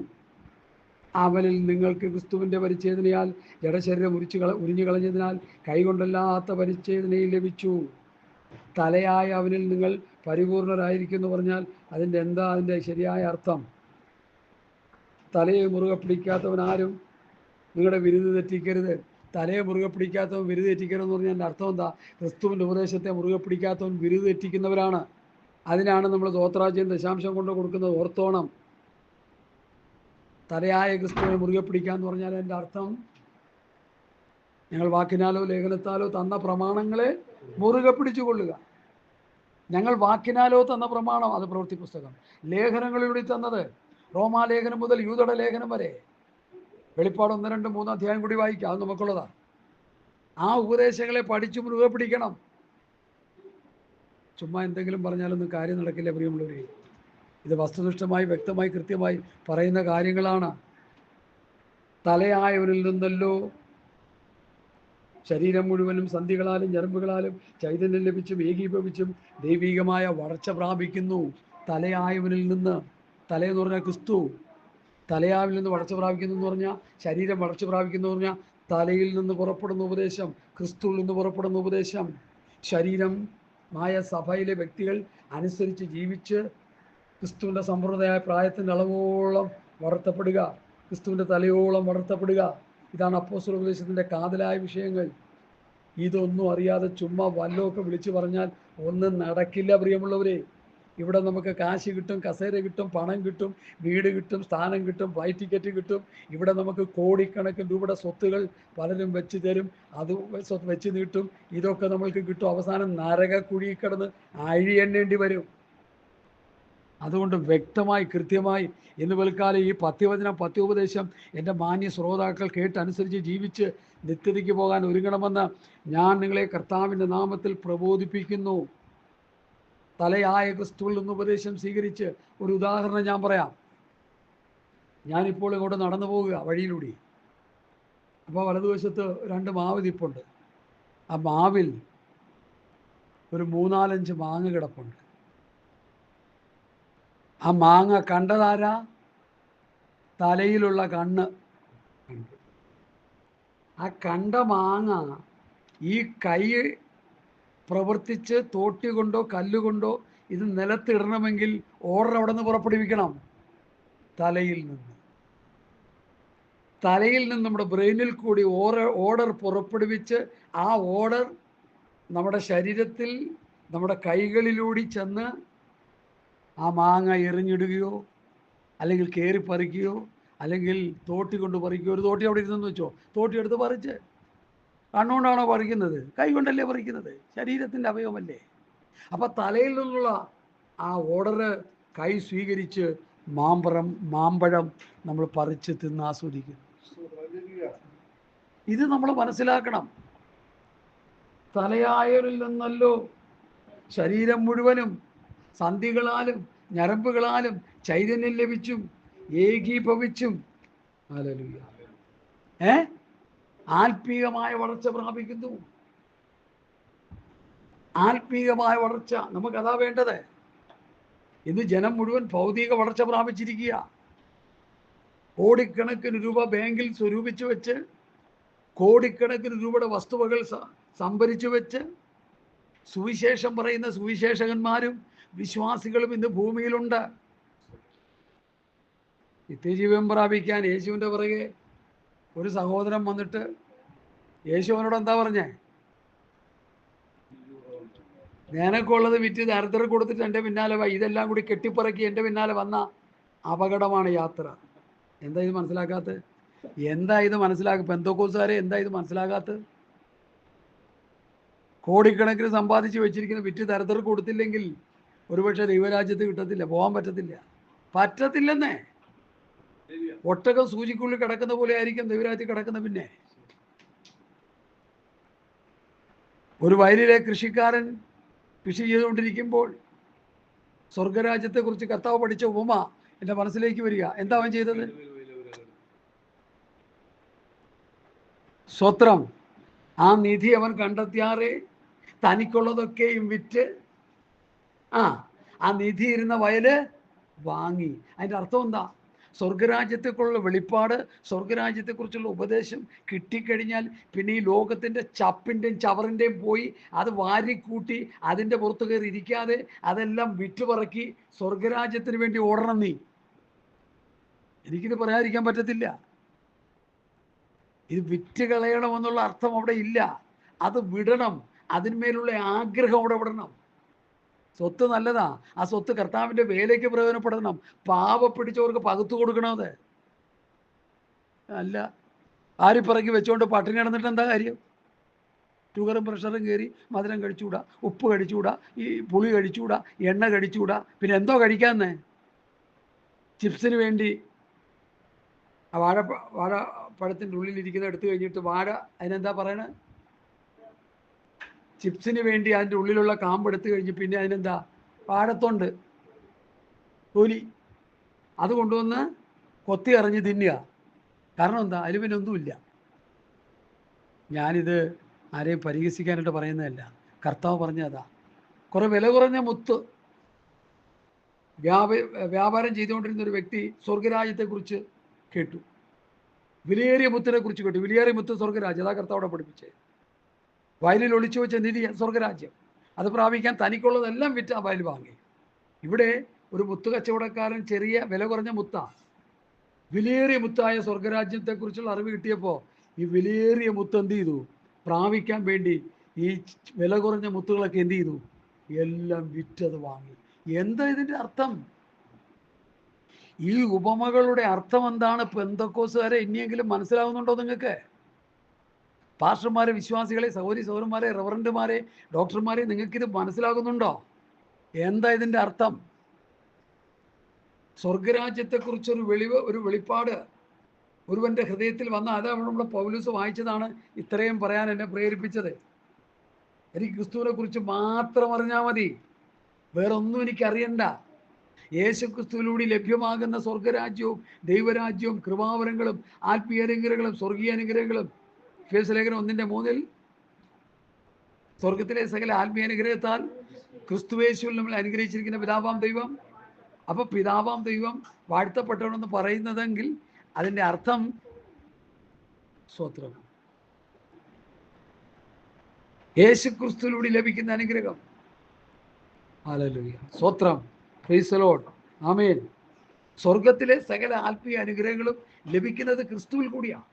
അവനിൽ നിങ്ങൾക്ക് ക്രിസ്തുവിൻ്റെ പരിച്ഛേദനയാൽ ജഡശരീരം ഉരിഞ്ഞു കളഞ്ഞതിനാൽ കൈകൊണ്ടല്ലാത്ത പരിച്ഛേദനയും ലഭിച്ചു. തലയായ അവനിൽ നിങ്ങൾ പരിപൂർണരായിരിക്കുന്നു പറഞ്ഞാൽ അതിൻ്റെ ശരിയായ അർത്ഥം? തലയെ മുറുകെ പിടിക്കാത്തവനാരും നിങ്ങളുടെ വിരുദ് തെറ്റിക്കരുത്. തലയെ മുറുകെ പിടിക്കാത്തവൻ വിരുദ് തെറ്റിക്കരുതെന്ന് പറഞ്ഞാൽ എൻ്റെ അർത്ഥം എന്താ? ക്രിസ്തുവിൻ്റെ ഉപദേശത്തെ മുറുകെ പിടിക്കാത്തവൻ വിരുദ് തെറ്റിക്കുന്നവരാണ്. അതിനാണ് നമ്മൾ ദോത്രാജ്യം ദശാംശം കൊണ്ട് കൊടുക്കുന്നത്. ഓർത്തോണം. തലയായ ക്രിസ്തുവിനെ മുറുകെ പിടിക്കാന്ന് പറഞ്ഞാൽ എൻ്റെ അർത്ഥം ഞങ്ങൾ വാക്കിനാലോ ലേഖനത്താലോ തന്ന പ്രമാണങ്ങളെ മുറുകെ പിടിച്ചുകൊള്ളുക. ഞങ്ങൾ വാക്കിനാലോ തന്ന പ്രമാണം, അത് പ്രവൃത്തി പുസ്തകം. ലേഖനങ്ങളിലൂടെ തന്നത് റോമാലേഖനം മുതൽ യൂദയുടെ ലേഖനം വരെ. വെളിപ്പാട് 1, 2, 3 അധ്യായം കൂടി വായിക്കാം, അത് നമുക്കുള്ളതാ. ആ ഉപദേശങ്ങളെ പഠിച്ചു മുറുകെ പിടിക്കണം. ചുമ്മാ എന്തെങ്കിലും പറഞ്ഞാലൊന്നും കാര്യം നടക്കില്ല പ്രിയമുള്ളവരെ. ഇത് വസ്തുനിഷ്ഠമായി വ്യക്തമായി കൃത്യമായി പറയുന്ന കാര്യങ്ങളാണ്. തലയായവരിൽ നിന്നല്ലോ ശരീരം മുഴുവനും സന്ധികളാലും ഞരമ്പുകളാലും ചൈതന്യം ലഭിച്ചും ഏകീഭവിച്ചും ദൈവികമായ വളർച്ച പ്രാപിക്കുന്നു. തലയായവനിൽ നിന്ന്, തലയെന്ന് പറഞ്ഞാൽ ക്രിസ്തു, തലയാവിൽ നിന്ന് വളർച്ച പ്രാപിക്കുന്നു എന്ന് പറഞ്ഞാൽ ശരീരം വളർച്ച പ്രാപിക്കുന്നു എന്ന് പറഞ്ഞാൽ തലയിൽ നിന്ന് പുറപ്പെടുന്ന ഉപദേശം, ക്രിസ്തുവിൽ നിന്ന് പുറപ്പെടുന്ന ഉപദേശം. ശരീരമായ സഭയിലെ വ്യക്തികൾ അനുസരിച്ച് ജീവിച്ച് ക്രിസ്തുവിൻ്റെ സമ്പൂർണ്ണതയായ പ്രായത്തിൻ്റെ അളവോളം വളർത്തപ്പെടുക, ക്രിസ്തുവിൻ്റെ തലയോളം വളർത്തപ്പെടുക. ഇതാണ് അപ്പോസ്തല ഉപദേശത്തിൻ്റെ കാതലായ വിഷയങ്ങൾ. ഇതൊന്നും അറിയാതെ ചുമ്മാ വല്ലതൊക്കെ വിളിച്ചു പറഞ്ഞാൽ ഒന്നും നടക്കില്ല പ്രിയമുള്ളവരെ. ഇവിടെ നമുക്ക് കാശ് കിട്ടും, കസേര കിട്ടും, പണം കിട്ടും, വീട് കിട്ടും, സ്ഥാനം കിട്ടും, ഫ്ലൈറ്റ് ടിക്കറ്റ് കിട്ടും. ഇവിടെ നമുക്ക് കോടിക്കണക്കിന് രൂപയുടെ സ്വത്തുകൾ പലരും വെച്ച് തരും, അത് വെച്ച് നീട്ടും. ഇതൊക്കെ നമ്മൾക്ക് കിട്ടും. അവസാനം നരകക്കുഴി കിടന്ന് അഴിയെണ്ണേണ്ടി വരും. അതുകൊണ്ട് വ്യക്തമായി കൃത്യമായി ഇന്ന് പിൽക്കാലം ഈ പത്യവചനം, പത്യോപദേശം എൻ്റെ മാന്യ ശ്രോതാക്കൾ കേട്ടനുസരിച്ച് ജീവിച്ച് നിത്യതയ്ക്ക് പോകാൻ ഒരുങ്ങണമെന്ന് ഞാൻ നിങ്ങളെ കർത്താവിൻ്റെ നാമത്തിൽ പ്രബോധിപ്പിക്കുന്നു. തലയായ ക്രിസ്തുവിൽ നിന്ന് ഉപദേശം സ്വീകരിച്ച് ഒരു ഉദാഹരണം ഞാൻ പറയാം. ഞാനിപ്പോൾ ഇങ്ങോട്ട് നടന്നു പോവുക വഴിയിലൂടെ. അപ്പോൾ വലതുവശത്ത് 2 മാവ് നിപ്പുണ്ട്. ആ മാവിൽ ഒരു 3-4-5 മാങ്ങ കിടപ്പുണ്ട്. ആ മാങ്ങ കണ്ടതാരാ? തലയിലുള്ള കണ്ണ് കണ്ടു. ആ കണ്ട മാങ്ങ ഈ കൈ പ്രവർത്തിച്ച് തോട്ടി കൊണ്ടോ കല്ലുകൊണ്ടോ ഇത് നിലത്തിടണമെങ്കിൽ ഓർഡർ അവിടെ നിന്ന് പുറപ്പെടുവിക്കണം. തലയിൽ നിന്ന് നമ്മുടെ ബ്രെയിനിൽ കൂടി ഓർഡർ പുറപ്പെടുവിച്ച് ആ ഓർഡർ നമ്മുടെ ശരീരത്തിൽ, നമ്മുടെ കൈകളിലൂടെ ചെന്ന് ആ മാങ്ങ എറിഞ്ഞിടുകയോ അല്ലെങ്കിൽ കയറി പറിക്കുകയോ അല്ലെങ്കിൽ തോട്ടി കൊണ്ട് പറിക്കുകയോ. ഒരു തോട്ടി അവിടെ ഇരുന്നെന്ന് വെച്ചോ, തോട്ടി എടുത്ത് പറിച്ച് കണ്ണുകൊണ്ടാണോ പറിക്കുന്നത്? കൈ കൊണ്ടല്ലേ പറിക്കുന്നത്? ശരീരത്തിൻ്റെ അവയവമല്ലേ. അപ്പം തലയിൽ നിന്നുള്ള ആ ഓർഡർ കൈ സ്വീകരിച്ച് മാമ്പഴം നമ്മൾ പറിച്ച് തിന്ന് ആസ്വദിക്കുന്നു. ഇത് നമ്മൾ മനസ്സിലാക്കണം. തലയായവരിൽ നിന്നല്ലോ ശരീരം മുഴുവനും സന്ധികളാലും ഞരമ്പുകളാലും ചൈതന്യം ലഭിച്ചും ഏകീഭവിച്ചും ആത്മീയമായ വളർച്ച പ്രാപിക്കുന്നു. ആത്മീയമായ വളർച്ച നമുക്കതാ വേണ്ടത്. ഇന്ന് ജനം മുഴുവൻ ഭൗതിക വളർച്ച പ്രാപിച്ചിരിക്കുക. കോടിക്കണക്കിന് രൂപ ബാങ്കിൽ സ്വരൂപിച്ചു വെച്ച്, കോടിക്കണക്കിന് രൂപയുടെ വസ്തുവകൾ സംഭരിച്ചു വെച്ച്, സുവിശേഷം പറയുന്ന സുവിശേഷകന്മാരും വിശ്വാസികളും ഇന്ന് ഭൂമിയിലുണ്ട്. നിത്യജീവൻ പ്രാപിക്കാൻ യേശുവിൻ്റെ പുറകെ ഒരു സഹോദരൻ വന്നിട്ട് യേശുവിനോട് എന്താ പറഞ്ഞേ? നിനക്കുള്ളത് വിറ്റ് ദരിദ്രർക്ക് കൊടുത്തിട്ട് എൻ്റെ പിന്നാലെ ഇതെല്ലാം കൂടി കെട്ടിപ്പറക്കി എൻ്റെ പിന്നാലെ വന്ന അപകടമാണ് യാത്ര. എന്താ ഇത് മനസ്സിലാക്കാത്തത്? പെന്തോക്കോസുകാരെ എന്താ ഇത് മനസ്സിലാകാത്തത്? കോടിക്കണക്കിന് സമ്പാദിച്ച് വെച്ചിരിക്കുന്ന വിറ്റ് ദരിദ്രർക്ക് കൊടുത്തില്ലെങ്കിൽ ഒരുപക്ഷെ ദൈവരാജ്യത്ത് കിട്ടത്തില്ല, പോകാൻ പറ്റത്തില്ലെന്നേ. ഒട്ടകം സൂചിക്കുള്ളിൽ കിടക്കുന്ന പോലെ ആയിരിക്കും ദൈവരാജ്യത്തിൽ കിടക്കുന്ന. പിന്നെ ഒരു വയലിലെ കൃഷിക്കാരൻ കൃഷി ചെയ്തുകൊണ്ടിരിക്കുമ്പോൾ സ്വർഗരാജ്യത്തെക്കുറിച്ച് കർത്താവ് പഠിച്ച ഉപമ എൻ്റെ മനസ്സിലേക്ക് വരിക. എന്താ അവൻ ചെയ്തത്? സ്വത്രം ആ നിധി അവൻ കണ്ടെത്തിയാറെ തനിക്കുള്ളതൊക്കെയും വിറ്റ് ആ നിധി ഇരുന്ന വയല് വാങ്ങി. അതിൻ്റെ അർത്ഥം എന്താ? സ്വർഗരാജ്യത്തെക്കുറിച്ചുള്ള വെളിപ്പാട്, സ്വർഗരാജ്യത്തെക്കുറിച്ചുള്ള ഉപദേശം കിട്ടിക്കഴിഞ്ഞാൽ പിന്നെ ഈ ലോകത്തിൻ്റെ ചപ്പിൻ്റെയും ചവറിൻ്റെയും പോയി അത് വാരിക്കൂട്ടി അതിൻ്റെ പുറത്ത് കയറി ഇരിക്കാതെ അതെല്ലാം വിറ്റുപറക്കി സ്വർഗരാജ്യത്തിന് വേണ്ടി ഓടണം. എനിക്കിത് പറയാതിരിക്കാൻ പറ്റത്തില്ല. ഇത് വിറ്റ് കളയണമെന്നുള്ള അർത്ഥം അവിടെ ഇല്ല. അത് വിടണം. അതിന്മേലുള്ള ആഗ്രഹം അവിടെ വിടണം. സ്വത്ത് നല്ലതാ. ആ സ്വത്ത് കർത്താവിൻ്റെ വേലയ്ക്ക് പ്രയോജനപ്പെടണം. പാവപ്പിടിച്ചവർക്ക് പകുത്തു കൊടുക്കണത് അല്ല. ആരിപ്പിറക്കി വെച്ചുകൊണ്ട് പട്ടിണി കിടന്നിട്ട് എന്താ കാര്യം? ഷുഗറും പ്രഷറും കയറി മധുരം കഴിച്ചുകൂടാ, ഉപ്പ് കഴിച്ചുകൂടാ, ഈ പുളി കഴിച്ചുകൂടാ, എണ്ണ കഴിച്ചുകൂടാ, പിന്നെ എന്തോ കഴിക്കാന്നേ? ചിപ്സിന് വേണ്ടി ആ വാഴപ്പഴത്തിൻ്റെ ഉള്ളിലിരിക്കുന്ന എടുത്തു കഴിഞ്ഞിട്ട് അതിനെന്താ പറയണേ? ചിപ്സിന് വേണ്ടി അതിൻ്റെ ഉള്ളിലുള്ള കാമ്പ് എടുത്തു കഴിഞ്ഞ് പിന്നെ അതിനെന്താ? വാഴത്തൊണ്ട് തൊലി അത് കൊണ്ടുവന്ന് കൊത്തി എറിഞ്ഞ് തിന്നുക. കാരണം എന്താ? അതിൽ പിന്നെ ഒന്നുമില്ല. ഞാനിത് ആരെയും പരിഹസിക്കാനായിട്ട് പറയുന്നതല്ല, കർത്താവ് പറഞ്ഞതാ. കുറെ വില കുറഞ്ഞ മുത്ത് വ്യാപാരം ചെയ്തുകൊണ്ടിരുന്ന ഒരു വ്യക്തി സ്വർഗരാജ്യത്തെക്കുറിച്ച് കേട്ടു. വിലയേറിയ മുത്തിനെ കുറിച്ച് കേട്ടു. വിലയേറിയ മുത്ത് സ്വർഗരാജ്യം, അതാ കർത്താവിടെ പഠിപ്പിച്ചത്. വയലിൽ ഒളിച്ചു വെച്ച നിധി സ്വർഗരാജ്യം. അത് പ്രാപിക്കാൻ തനിക്കുള്ളതെല്ലാം വിറ്റ് ആ വയൽ വാങ്ങി. ഇവിടെ ഒരു മുത്ത് കച്ചവടക്കാരൻ ചെറിയ വില കുറഞ്ഞ വിലയേറിയ മുത്തായ സ്വർഗരാജ്യത്തെക്കുറിച്ചുള്ള അറിവ് കിട്ടിയപ്പോൾ ഈ വിലയേറിയ മുത്ത് എന്ത് ചെയ്തു? പ്രാപിക്കാൻ വേണ്ടി ഈ വില കുറഞ്ഞ മുത്തുകളൊക്കെ എന്ത് ചെയ്തു? എല്ലാം വിറ്റത് വാങ്ങി. എന്താ ഇതിൻ്റെ അർത്ഥം? ഈ ഉപമകളുടെ അർത്ഥം എന്താണ്? പെന്തക്കോസുകാരെ ഇനിയെങ്കിലും മനസ്സിലാവുന്നുണ്ടോ നിങ്ങൾക്ക്? പാസ്റ്റർമാരെ, വിശ്വാസികളെ, സഹോദരന്മാരെ, റവറൻഡുമാരെ, ഡോക്ടർമാരെ, നിങ്ങൾക്കിത് മനസ്സിലാകുന്നുണ്ടോ? എന്താ ഇതിൻ്റെ അർത്ഥം? സ്വർഗരാജ്യത്തെക്കുറിച്ചൊരു ഒരു വെളിപ്പാട് ഒരുവന്റെ ഹൃദയത്തിൽ വന്ന, അതാണ് നമ്മുടെ പൗലോസ് വായിച്ചതാണ് ഇത്രയും പറയാൻ എന്നെ പ്രേരിപ്പിച്ചത്. എനിക്ക് ക്രിസ്തുവിനെ കുറിച്ച് മാത്രം അറിഞ്ഞാൽ മതി, വേറൊന്നും എനിക്കറിയണ്ട. യേശു ക്രിസ്തുവിലൂടെ ലഭ്യമാകുന്ന സ്വർഗരാജ്യവും ദൈവരാജ്യവും കൃപാവരങ്ങളും ആത്മീയ അനുഗ്രഹങ്ങളും സ്വർഗീയ അനുഗ്രഹങ്ങളും, ലേഖനം 1:3 സ്വർഗത്തിലെ സകല ആത്മീയ അനുഗ്രഹത്താൽ ക്രിസ്തുവേശുവിൽ നമ്മൾ അനുഗ്രഹിച്ചിരിക്കുന്ന പിതാവാം ദൈവം. അപ്പൊ പിതാവാം ദൈവം വാഴ്ത്തപ്പെട്ടവനെന്ന് പറയുന്നതെങ്കിൽ അതിൻ്റെ അർത്ഥം സ്വത്രം, യേശു ക്രിസ്തുവിലൂടെ ലഭിക്കുന്ന അനുഗ്രഹം. ഹല്ലേലൂയ, സ്വത്രം, പ്രൈസ് ദി ലോർഡ്, ആമേൻ. സ്വർഗത്തിലെ സകല ആത്മീയ അനുഗ്രഹങ്ങളും ലഭിക്കുന്നത് ക്രിസ്തുവിൽ കൂടിയാണ്.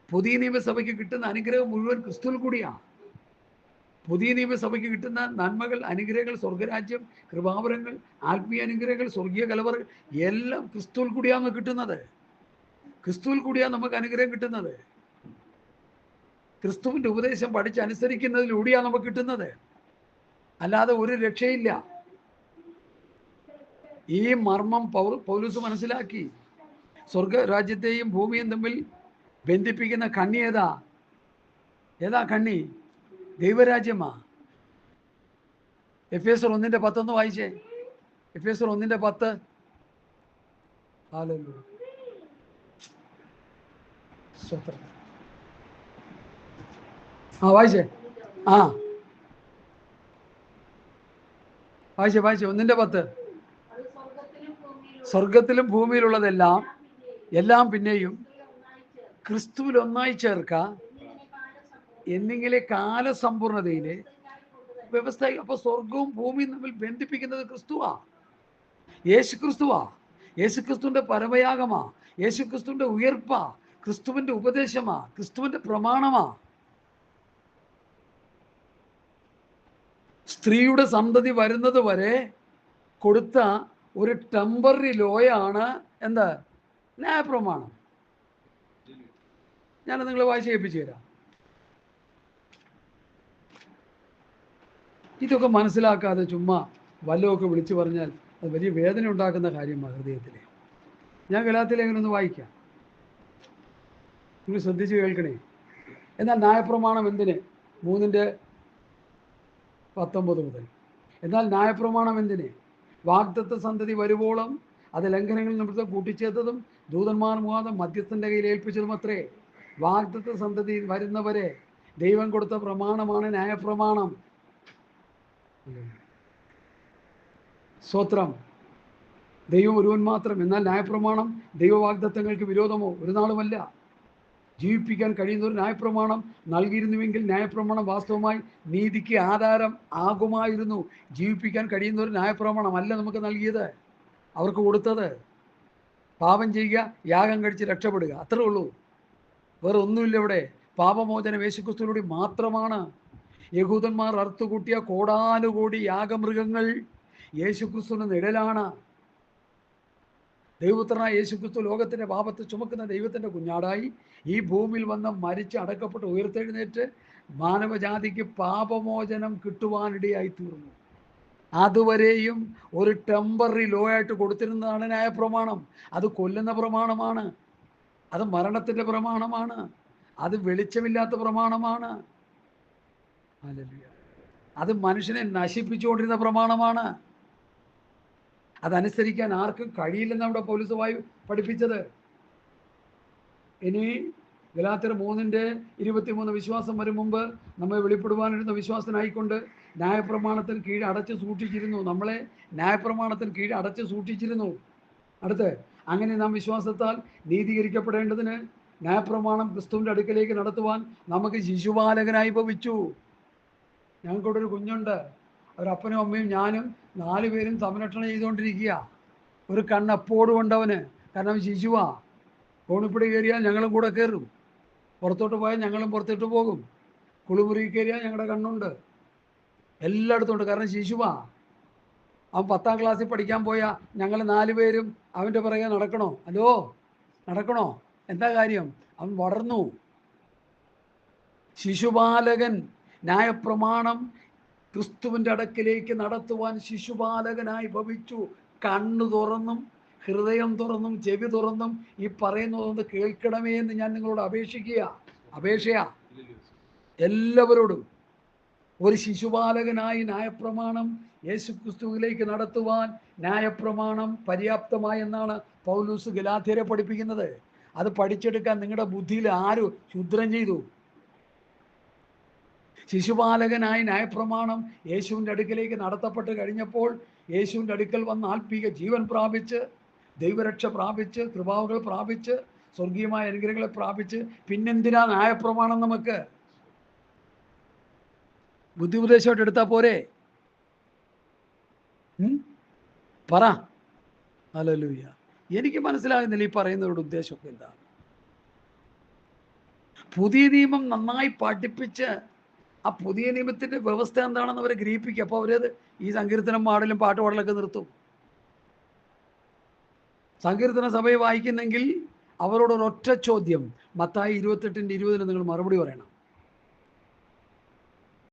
പുതിയ നിയമസഭയ്ക്ക് കിട്ടുന്ന അനുഗ്രഹം മുഴുവൻ ക്രിസ്തുവിൽ കൂടിയാണ്. പുതിയ നിയമസഭയ്ക്ക് കിട്ടുന്ന നന്മകൾ, അനുഗ്രഹങ്ങൾ, സ്വർഗരാജ്യം, കൃപാവരങ്ങൾ, ആത്മീയ അനുഗ്രഹങ്ങൾ, സ്വർഗീയ കലവറകൾ എല്ലാം ക്രിസ്തുവിൽ കൂടിയാണ് കിട്ടുന്നത്. ക്രിസ്തുവിൽ കൂടിയാണ് നമുക്ക് അനുഗ്രഹം കിട്ടുന്നത്. ക്രിസ്തുവിൻ്റെ ഉപദേശം പഠിച്ചനുസരിക്കുന്നതിലൂടെയാണ് നമുക്ക് കിട്ടുന്നത്. അല്ലാതെ ഒരു രക്ഷയില്ല. ഈ മർമ്മം പൗലോസ് മനസ്സിലാക്കി. സ്വർഗരാജ്യത്തെയും ഭൂമിയും തമ്മിൽ ബന്ധിപ്പിക്കുന്ന കണ്ണി ഏതാ കണ്ണി? ദൈവരാജ്യമാ. എഫേസ്യർ 1:10 ഒന്ന് വായിച്ചേ. എഫേസ്യർ 1:10. ഹല്ലേലൂയ, സ്തോത്രം. വായിച്ചേ. വായിച്ചേ 1:10. സ്വർഗത്തിലും ഭൂമിയിലുള്ളതെല്ലാം എല്ലാം പിന്നെയും ക്രിസ്തുവിൽ ഒന്നായി ചേർക്ക എന്നിങ്ങനെ കാലസമ്പൂർണതയിലെ വ്യവസ്ഥ. അപ്പൊ സ്വർഗവും ഭൂമിയും തമ്മിൽ ബന്ധിപ്പിക്കുന്നത് ക്രിസ്തുവാ, യേശു ക്രിസ്തുവാ. യേശു ക്രിസ്തുവിന്റെ പരമയാഗമാ, യേശു ക്രിസ്തുവിന്റെ ഉയർപ്പാ, ക്രിസ്തുവിന്റെ ഉപദേശമാ, ക്രിസ്തുവിന്റെ പ്രമാണമാ. സ്ത്രീയുടെ സന്തതി വരുന്നത് വരെ കൊടുത്ത ഒരു ടെമ്പററി ലോയാണ് എന്താ? ന്യായപ്രമാണം. ഞാൻ നിങ്ങളെ വായിച്ച് കേൾപ്പിച്ചു തരാം. ഇതൊക്കെ മനസ്സിലാക്കാതെ ചുമ്മാ വല്ലതൊക്കെ വിളിച്ചു പറഞ്ഞാൽ അത് വലിയ വേദന ഉണ്ടാക്കുന്ന കാര്യമാണ് ഹൃദയത്തിൽ. ഞാൻ ഗലാത്യ ലേഖനം ഒന്ന് വായിക്കാം, നിങ്ങൾ ശ്രദ്ധിച്ച് കേൾക്കണേ. എന്നാൽ ന്യായപ്രമാണം എന്തിന്? 3:19 മുതൽ. എന്നാൽ ന്യായപ്രമാണം എന്തിന്? വാഗ്ദത്ത സന്തതി വരുവോളം അത് ലംഘനങ്ങളിൽ നിമിത്തം കൂട്ടിച്ചേർത്തതും ദൂതന്മാർ മുഖാന്തരം മധ്യസ്ഥന്റെ കയ്യിൽ ഏൽപ്പിച്ചതും അത്രേ. വാഗ്ദത്ത സന്തതി വരുന്നവരെ ദൈവം കൊടുത്ത പ്രമാണമാണ് ന്യായപ്രമാണം. സ്തോത്രം. ദൈവം ഒരുവൻ മാത്രം. എന്നാൽ ന്യായപ്രമാണം ദൈവവാഗ്ദത്തങ്ങൾക്ക് വിരോധമോ? ഒരു നാളുമല്ല. ജീവിപ്പിക്കാൻ കഴിയുന്ന ഒരു ന്യായപ്രമാണം നൽകിയിരുന്നുവെങ്കിൽ ന്യായപ്രമാണം വാസ്തവമായി നീതിക്ക് ആധാരം ആകുമായിരുന്നു. ജീവിപ്പിക്കാൻ കഴിയുന്ന ഒരു ന്യായപ്രമാണം അല്ല നമുക്ക് നൽകിയത്, അവർക്ക് കൊടുത്തത്. പാപം ചെയ്യുക, യാഗം കഴിച്ച് രക്ഷപ്പെടുക, അത്രേ ഉള്ളൂ. വേറെ ഒന്നുമില്ല ഇവിടെ. പാപമോചനം യേശുക്രിസ്തുവിലൂടെ മാത്രമാണ്. യഹൂദന്മാർ അറുത്തുകൂട്ടിയ കോടാനുകോടി യാഗമൃഗങ്ങൾ യേശുക്രിസ്തുവിന്റെ നിഴലാണ്. ദൈവപുത്രനായ യേശുക്രിസ്തു ലോകത്തിന്റെ പാപത്തെ ചുമക്കുന്ന ദൈവത്തിന്റെ കുഞ്ഞാടായി ഈ ഭൂമിയിൽ വന്ന് മരിച്ച് അടക്കപ്പെട്ട് ഉയർത്തെഴുന്നേറ്റ് മാനവജാതിക്ക് പാപമോചനം കിട്ടുവാനിടയായി തീർന്നു. അതുവരെയും ഒരു ടെമ്പററി ലോ ആയിട്ട് കൊടുത്തിരുന്നതാണ് ന്യായപ്രമാണം. അത് കൊല്ലുന്ന പ്രമാണമാണ്, അത് മരണത്തിന്റെ പ്രമാണമാണ്, അത് വെളിച്ചമില്ലാത്ത പ്രമാണമാണ്, അത് മനുഷ്യനെ നശിപ്പിച്ചുകൊണ്ടിരുന്ന പ്രമാണമാണ്. അതനുസരിക്കാൻ ആർക്കും കഴിയില്ലെന്ന് അവിടെ പൗലോസ് പഠിപ്പിച്ചത്. ഇനി ഗലാത്യർ 3:23 വിശ്വാസം വരും മുമ്പ് നമ്മെ വെളിപ്പെടുവാനിരുന്ന വിശ്വാസത്തിനായിക്കൊണ്ട് ന്യായപ്രമാണത്തിന് കീഴ് അടച്ചു സൂക്ഷിച്ചിരുന്നു. നമ്മളെ ന്യായപ്രമാണത്തിന് കീഴ് അടച്ചു സൂക്ഷിച്ചിരുന്നു. അടുത്ത് അങ്ങനെ നാം വിശ്വാസത്താൽ നീതീകരിക്കപ്പെടേണ്ടതിന് ന്യായപ്രമാണം ക്രിസ്തുവിൻ്റെ അടുക്കലേക്ക് നടത്തുവാൻ നമുക്ക് ശിശുപാലകനായി ഭവിച്ചു. ഞങ്ങൾക്കിവിടെ ഒരു കുഞ്ഞുണ്ട്. അവരപ്പനും അമ്മയും ഞാനും 4 പേരും സംരക്ഷണം ചെയ്തുകൊണ്ടിരിക്കുക. ഒരു കണ്ണെപ്പോഴും ഉണ്ടവന്, കാരണം ശിശുവാ. കോണിപ്പിടി കയറിയാൽ ഞങ്ങളും കൂടെ കയറും. പുറത്തോട്ട് പോയാൽ ഞങ്ങളും പുറത്തോട്ട് പോകും. കുളിമുറി കയറിയാൽ ഞങ്ങളുടെ കണ്ണുണ്ട്, എല്ലായിടത്തും ഉണ്ട്. കാരണം ശിശുവാ. അവൻ 10ാം ക്ലാസ്സിൽ പഠിക്കാൻ പോയാൽ ഞങ്ങൾ 4 പേരും അവൻ്റെ പിറകെ നടക്കണോ? ഹലോ, നടക്കണോ? എന്താ കാര്യം? അവൻ വളർന്നു. ശിശുപാലകൻ ന്യായപ്രമാണം ക്രിസ്തുവിൻ്റെ അടുക്കിലേക്ക് നടത്തുവാൻ ശിശുപാലകനായി ഭവിച്ചു. കണ്ണു തുറന്നും ഹൃദയം തുറന്നും ചെവി തുറന്നും ഈ പറയുന്നതൊന്ന് കേൾക്കണമേ എന്ന് ഞാൻ നിങ്ങളോട് അപേക്ഷയാ എല്ലാവരോടും. ഒരു ശിശുപാലകനായി ന്യായപ്രമാണം യേശുക്രിസ്തുവിലേക്ക് നടത്തുവാൻ ന്യായപ്രമാണം പര്യാപ്തമായെന്നാണ് പൗലൂസ് ഗലാത്യരെ പഠിപ്പിക്കുന്നത്. അത് പഠിച്ചെടുക്കാൻ നിങ്ങളുടെ ബുദ്ധിയിൽ ആര് ക്ഷുദ്രം ചെയ്തു? ശിശുപാലകനായി ന്യായപ്രമാണം യേശുവിൻ്റെ അടുക്കലേക്ക് നടത്തപ്പെട്ട് കഴിഞ്ഞപ്പോൾ യേശുവിൻ്റെ അടുക്കൽ വന്ന് ആത്മീക ജീവൻ പ്രാപിച്ച്, ദൈവരക്ഷ പ്രാപിച്ച്, കൃപാവുകൾ പ്രാപിച്ച്, സ്വർഗീയമായ അനുഗ്രഹങ്ങളെ പ്രാപിച്ച് പിന്നെന്തിനാ ന്യായപ്രമാണം? നമുക്ക് ബുദ്ധി ഉപദേശമായിട്ട് എടുത്താൽ പോരെ? പറ. ഹല്ലേലൂയ. എനിക്ക് മനസ്സിലാകുന്നില്ല ഈ പറയുന്നവരുടെ ഉദ്ദേശമൊക്കെ എന്താ. പുതിയ നിയമം നന്നായി പഠിപ്പിച്ച് ആ പുതിയ നിയമത്തിൻ്റെ വ്യവസ്ഥ എന്താണെന്ന് അവരെ ഗ്രഹിപ്പിക്കുക. അപ്പോൾ അവരത് ഈ സങ്കീർത്തനം പാടലും പാട്ടുപാടലൊക്കെ നിർത്തും. സങ്കീർത്തന സഭയെ വായിക്കുന്നെങ്കിൽ അവരോടൊരൊറ്റ ചോദ്യം, മത്തായി 28:20 നിങ്ങൾ മറുപടി പറയണം.